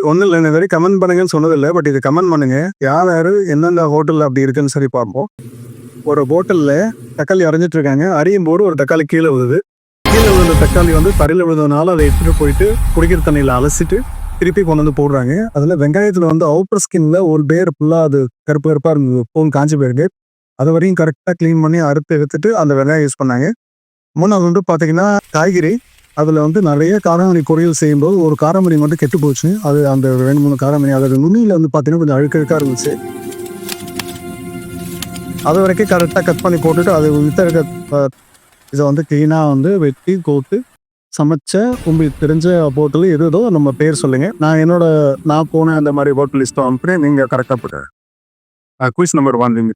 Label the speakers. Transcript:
Speaker 1: ஒன்றும் இல்லை, இந்த மாதிரி கமெண்ட் பண்ணுங்கன்னு சொன்னதில்லை. பட் இது கமெண்ட் பண்ணுங்க. யார் யார் எந்தெந்த ஹோட்டலில் அப்படி இருக்குன்னு சரி பார்ப்போம். ஒரு ஹோட்டலில் தக்காளி அரைஞ்சிட்டு இருக்காங்க. அரியும் போது ஒரு தக்காளி கீழே விழுது. கீழே விழுந்த தக்காளி வந்து தரையில் விழுந்ததுனால அதை எடுத்துகிட்டு போயிட்டு குடிக்கிற தண்ணியில் அலசிட்டு திருப்பி கொண்டு வந்து போடுறாங்க. அதில் வெங்காயத்தில் வந்து அவுட்டர் ஸ்கின்ல ஒரு பேர் ஃபுல்லாக அது கருப்பு கருப்பாக இருந்தது, ஃபோன் காஞ்சி போயிருக்கு. அது வரையும் கரெக்டாக க்ளீன் பண்ணி அறுத்து எடுத்துட்டு அந்த வெங்காயம் யூஸ் பண்ணாங்க. மூணாவது வந்து பார்த்தீங்கன்னா காய்கறி. அதில் வந்து நிறைய காராமணி பொரியல் செய்யும்போது ஒரு காராமணி மட்டும் கெட்டு போச்சு. அது அந்த 2-3 காராமணி அதோட நுனியில் வந்து பார்த்தீங்கன்னா கொஞ்சம் அழுக்கழுக்காக இருந்துச்சு. அது வரைக்கும் கரெக்டாக கட் பண்ணி போட்டுட்டு அது வித்த இருக்க இதை வந்து க்ளீனாக வந்து வெட்டி கோத்து சமைச்ச உங்களுக்கு தெரிஞ்ச ஹோட்டல் எதோ நம்ம பேர் சொல்லுங்க. நான் போன அந்த மாதிரி ஹோட்டல் லிஸ்ட் அனுப்புறேன். நீங்கள் கரெக்டாக போட்டு குயிஸ் நம்பர் 1